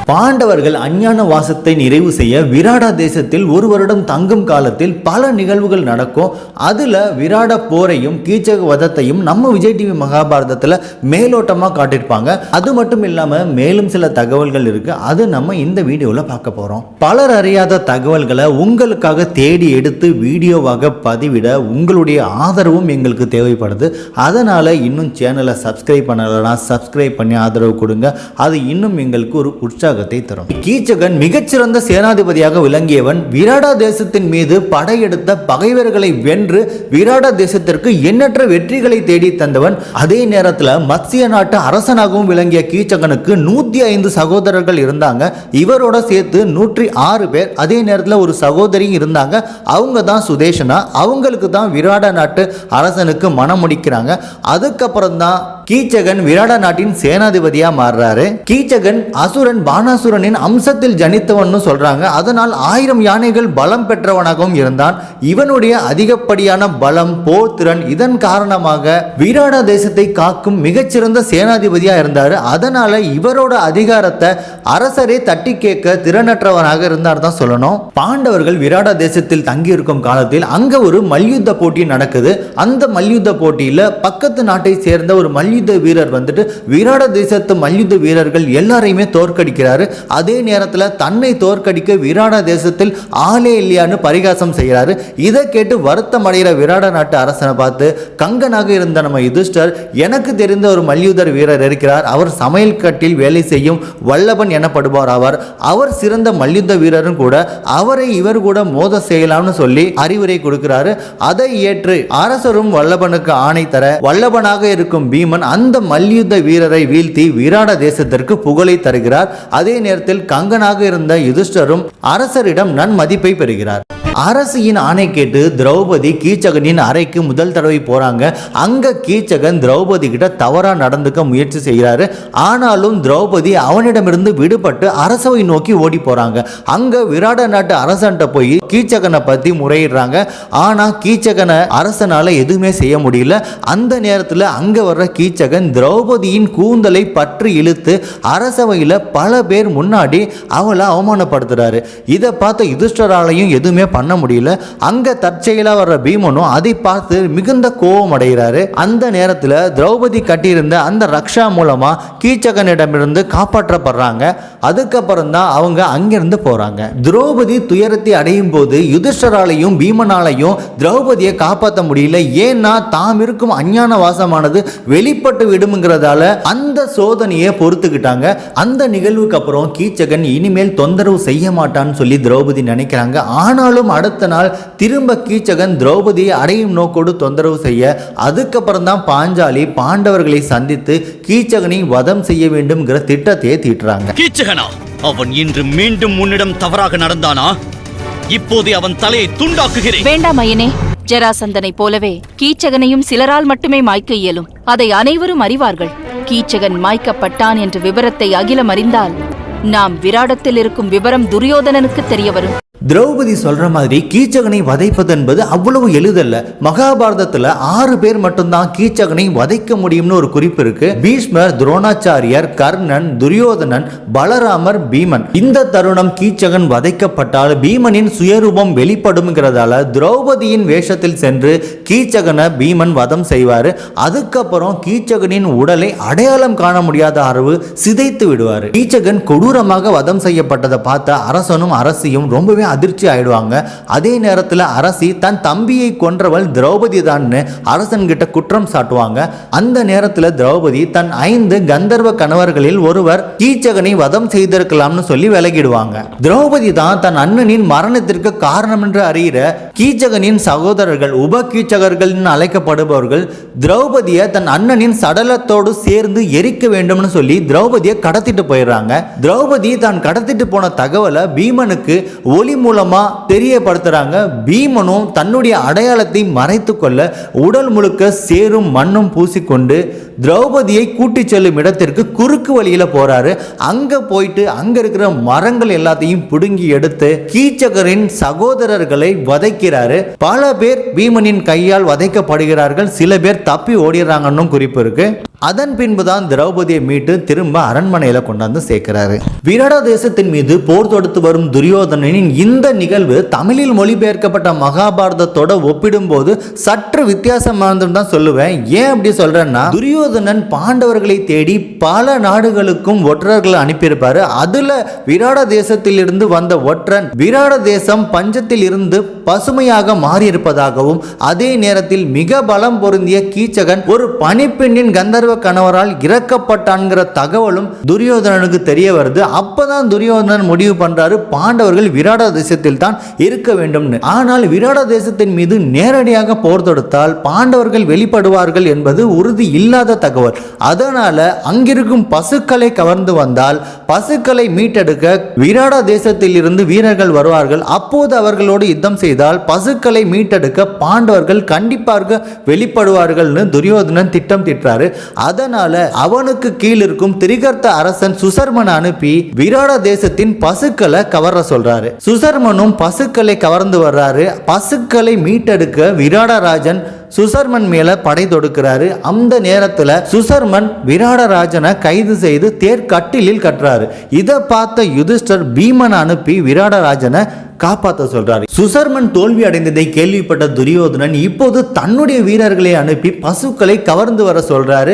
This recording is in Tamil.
பாண்டவர்கள் அஞ்ஞான வாசத்தை நிறைவு செய்ய விராட தேசத்தில் ஒரு வருடம் தங்கும் காலத்தில் பல நிகழ்வுகள் நடக்கும். அதுல விராட போரையும் கீச்சக வதத்தையும் நம்ம விஜய் டிவி மகாபாரதத்துல மேலோட்டமா காட்டியிருப்பாங்க. அது மட்டும் இல்லாம மேலும் சில தகவல்கள் இருக்கு, அது நம்ம இந்த வீடியோல பார்க்க போறோம். பலர் அறியாத தகவல்களை உங்களுக்காக தேடி எடுத்து வீடியோவாக பதிவிட உங்களுடைய ஆதரவும் எங்களுக்கு தேவைப்படுது. அதனால இன்னும் சேனலை சப்ஸ்கிரைப் பண்ணலனா சப்ஸ்கிரைப் பண்ணி ஆதரவு கொடுங்க. அது இன்னும் எங்களுக்கு ஒரு உற்சாகத்தை தரும். கீச்சகன் மிகச்சிறந்த சேனாதிபதியாக விளங்கியவன். விராட தேசத்தின் மீது படையெடுத்த பகைவர்களை வென்று விராட தேசத்திற்கு எண்ணற்ற வெற்றிகளை தேடி தந்தவன். அதே நேரத்தில் மத்ஸ்ய நாட்டு அரசனாகவும் விளங்கிய கீச்சகனுக்கு 105 சகோதரர்கள் இருந்தாங்க. இவரோட சேர்த்து 106 பேர். அதே நேரத்தில் ஒரு சகோதரி இருந்தாங்க, அவங்க தான் சுதேஷனா. அவங்களுக்கு தான் விராட நாட்டு அரசனுக்கு மனம் முடிக்கிறாங்க. அதுக்கப்புறம் தான் கீச்சகன் விராட நாட்டின் சேனாதிபதியா மாறுறாரு. கீச்சகன் அசுரன் பானாசுரனின் அம்சத்தில் ஜனித்தவன் சொல்றாங்க. அதனால் 1000 யானைகள் பலம் பெற்றவனாகவும் இருந்தான். இவனுடைய அதிகப்படியான பலம், போர் திறன், இதன் காரணமாக விராட தேசத்தை காக்கும் மிகச்சிறந்த சேனாதிபதியா இருந்தாரு. அதனால இவரோட அதிகாரத்தை அரசரே தட்டி கேட்க திறனற்றவனாக இருந்தார் தான் சொல்லணும். பாண்டவர்கள் விராட தேசத்தில் தங்கி இருக்கும் காலத்தில் அங்க ஒரு மல்யுத்த போட்டி நடக்குது. அந்த மல்யுத்த போட்டியில பக்கத்து நாட்டை சேர்ந்த ஒரு மல்யுத்த வீரர் வந்துட்டு விராட தேசத்து மல்யுத்த வீரர்கள் எல்லாரையுமே தோற்கடிக்கிறாரு. அதே நேரத்தில் தன்னை தோற்கடிக்க விராட தேசத்தில் ஆளே இல்லையான்னு பரிகாசம் செய்கிறாரு. இதை கேட்டு வருத்தம் அடைகிற விராட நாட்டு அரசனை பார்த்து கங்கனாக இருந்த நம்ம யுதிஷ்டர், எனக்கு தெரிந்த ஒரு மல்யுத்தர் வீரர் இருக்கிறார், அவர் சமையல் கட்டில் வேலை செய்யும் வல்லபன் எனப்படுவார். அவர் சிறந்த மல்யுத்த வீரரும் கூட, அவரை இவர் கூட மோத செய்யலாம்னு சொல்லி அறிவுரை கொடுக்கிறாரு. அதை ஏற்று அரசரும் வல்லபனுக்கு ஆணை தர வல்லபனாக இருக்கும் பீமன் அந்த மல்யுத்த வீரரை வீழ்த்தி விராட தேசத்திற்கு புகழை தருகிறார். அதே நேரத்தில் கங்கனாக இருந்த யுதிஷ்டரும் அரசரிடம் நன்மதிப்பை பெறுகிறார். அரசியின் ஆணை கேட்டு திரௌபதி கீச்சகனின் அறைக்கு முதல் தடவை போறாங்க. அங்க கீச்சகன் திரௌபதி கிட்ட தவறா நடந்துக்க முயற்சி செய்கிறாரு. ஆனாலும் திரௌபதி அவனிடமிருந்து விடுபட்டு அரசவை நோக்கி ஓடி போறாங்க. அங்க விராட நாட்டு அரசன்ட்ட போய் கீச்சகனை பத்தி முறையிடுறாங்க. ஆனா கீச்சகனை அரசனால எதுவுமே செய்ய முடியல. அந்த நேரத்தில் அங்க வர்ற கீச்சகன் திரௌபதியின் கூந்தலை பற்றி இழுத்து அரசவையில பல பேர் முன்னாடி அவளை அவமானப்படுத்துறாரு. இதை பார்த்த யுதிஷ்டராலையும் எதுவுமே பண்ண முடியல. அங்க தற்செயலா வர்ற பீமனும் அதை பார்த்து மிகுந்த கோபம் அடைகிறாரு. அந்த நேரத்தில் திரௌபதி கட்டியிருந்த அந்த ரக்ஷா மூலமா கீச்சகனிடமிருந்து காப்பாற்றப்படுறாங்க. அதுக்கப்புறம் தான் அவங்க அங்கிருந்து போறாங்க. திரௌபதி துயரத்தை அடையும் போது யுதிஷ்டராலையும் பீமனாலையும் திரௌபதியை காப்பாற்ற முடியல. ஏன்னா தாம் இருக்கும் அஞ்ஞான வாசமானது வெளிப்பட்டு விடுங்கிறதால அந்த சோதனையை பொறுத்துக்கிட்டாங்க. அந்த நிகழ்வுக்கு அப்புறம் கீச்சகன் இனிமேல் தொந்தரவு செய்ய மாட்டான்னு சொல்லி திரௌபதி நினைக்கிறாங்க. ஆனாலும் அடுத்த நாள் திரும்ப கீச்சகன் திரௌபதியை அடையும் நோக்கோடு தொந்தரவு செய்ய, அதுக்கப்புறம் தான் பாஞ்சாலி பாண்டவர்களை சந்தித்து கீச்சகனை வதம் செய்ய வேண்டும் திட்டத்தையே தீட்டுறாங்க. கீச்சகனா, அவன் இன்று மீண்டும் உன்னிடம் தவறாக நடந்தானா? இப்போது அவன் தலையை துண்டாக்குகிறேன். வேண்டாம் ஐயனே, ஜராசந்தனை போலவே கீச்சகனையும் சிலரால் மட்டுமே மாய்க்க இயலும். அதை அனைவரும் அறிவார்கள். கீச்சகன் மாய்க்கப்பட்டான் என்ற விவரத்தை அகிலம் அறிந்தால் நாம் விராடத்தில் இருக்கும் விவரம் துரியோதனனுக்கு தெரிய வரும். திரௌபதி சொல்ற மாதிரி கீச்சகனை வதைப்பது என்பது அவ்வளவு எளிதல்ல. மகாபாரதத்துல 6 பேர் மட்டும்தான் கீச்சகனை வதைக்க முடியும்னு ஒரு குறிப்பு இருக்கு. பீஷ்மர், துரோணாச்சாரியர், கர்ணன், துரியோதனன், பலராமர், பீமன். இந்த தருணம் கீச்சகன் வதைக்கப்பட்டால் பீமனின் சுயரூபம் வெளிப்படும்ங்கிறதால திரௌபதியின் வேஷத்தில் சென்று கீச்சகனை பீமன் வதம் செய்வாரு. அதுக்கப்புறம் கீச்சகனின் உடலை அடையாளம் காண முடியாத அளவு சிதைத்து விடுவாரு. கீச்சகன் கொடூரமாக வதம் செய்யப்பட்டதை பார்த்த அரசனும் அரசியும் ரொம்பவே அதிர்ச்சி ஆயிடுவாங்க. அதே நேரத்தில் அரசி தன் தம்பியை கொன்றவள் திரௌபதி தான் அரசன் கிட்ட குற்றம் சாட்டுவாங்க. அந்த நேரத்தில் திரௌபதி தன் 5 கந்தர்வ கணவர்களில் ஒருவர் கீச்சகனை வதம் செய்திருக்கலாம்னு சொல்லி விலகிடுவாங்க. திரௌபதி தான் தன் அண்ணனின் மரணத்திற்கு காரணம் என்று அறிகிற கீச்சகனின் சகோதரர்கள் உப கீச்சகர்கள் அழைக்கப்படுபவர்கள் திரௌபதியை தன் அண்ணனின் சடலத்தோடு சேர்ந்து எரிக்க வேண்டும்னு சொல்லி திரௌபதியை கடத்திட்டு போயிடுறாங்க. திரௌபதி தான் கடத்திட்டு போன தகவலை பீமனுக்கு ஒளி மூலமா தெரியப்படுத்துறாங்க. பீமனும் தன்னுடைய அடையாளத்தை மறைத்து கொள்ள உடல் முழுக்க சேரும் மண்ணும் பூசிக்கொண்டு திரௌபதியை கூட்டி செல்லும் இடத்திற்கு குறுக்கு வழியில போறாரு. அங்க போயிட்டு அங்க இருக்கிற மரங்கள் எல்லாத்தையும் புடுங்கி எடுத்து கீச்சகரின் சகோதரர்களை வதைக்கிறாரு. பல பேர் பீமனின் கையால் வதைக்கப்படுகிறார்கள். சில பேர் தப்பி ஓடிடுறாங்கன்னு குறிப்பு இருக்கு. அதன் பின்புதான் திரௌபதியை மீட்டு திரும்ப அரண்மனையில கொண்டாந்து சேர்க்கிறாரு. விராட தேசத்தின் மீது போர் தொடுத்து வரும் துரியோதனனின் இந்த நிகழ்வு தமிழில் மொழிபெயர்க்கப்பட்ட மகாபாரதத்தோட ஒப்பிடும்போது சற்று வித்தியாசமானதுன்னு தான் சொல்லுவேன். ஏன் அப்படி சொல்றேன்னா, துரியோதனன் பாண்டவர்களை தேடி பல நாடுகளுக்கும் ஒற்றர்களை அனுப்பியிருப்பாரு. அதுல விராட தேசத்தில் இருந்து வந்த ஒற்றன் விராட தேசம் பஞ்சத்தில் இருந்து பசுமையாக மாறியிருப்பதாகவும், அதே நேரத்தில் மிக பலம் பொருந்திய கீச்சகன் ஒரு பணிப்பெண்ணின் கந்தர்வ கணவரால் இறக்கப்பட்டான்கிற தகவலும் துரியோதனனுக்கு தெரிய வருது. அப்பதான் துரியோதனன் முடிவு பண்றாரு, பாண்டவர்கள் விராட தேசத்தில் தான் இருக்க வேண்டும். ஆனால் விராட தேசத்தின் மீது நேரடியாக போர் தொடுத்தால் பாண்டவர்கள் வெளிப்படுவார்கள் என்பது உறுதி இல்லாத தகவல். அதனால அங்கிருக்கும் பசுக்களை கவர்ந்து வந்தால் பசுக்களை மீட்டெடுக்க விராட தேசத்தில் இருந்து வீரர்கள் வருவார்கள். அப்போது அவர்களோடு யுத்தம் செய்தால் பசுக்களை மீட்டெடுக்க பாண்டவர்கள் கண்டிப்பாக வெளிப்படுவார்கள்னு துரியோதனன் திட்டம் திட்டாரு. அதனால அவனுக்கு கீழ் இருக்கும் திரிகர்த்த அரசன் சுசர்மன் அனுப்பி விராட தேசத்தின் பசுக்களை கவர சொல்றாரு. சுசர்மனும் பசுக்களை கவர்ந்து வர்றாரு. பசுக்களை மீட்டெடுக்க விராடராஜன் சுசர்மன் மேல படை தொடுக்கிறாரு. அந்த நேரத்துல சுசர்மன் விராடராஜனை கைது செய்து தேர்கட்டிலில் கட்டுறாரு. இதை பார்த்த யுதிஷ்டர் பீமன் அனுப்பி விராடராஜனை காப்பாற்ற சொல்றாரு. சுசர்மன் தோல்வி அடைந்ததை கேள்விப்பட்ட துரியோதனன் இப்போது தன்னுடைய வீரர்களை அனுப்பி பசுக்களை கவர்ந்து வர சொல்றாரு.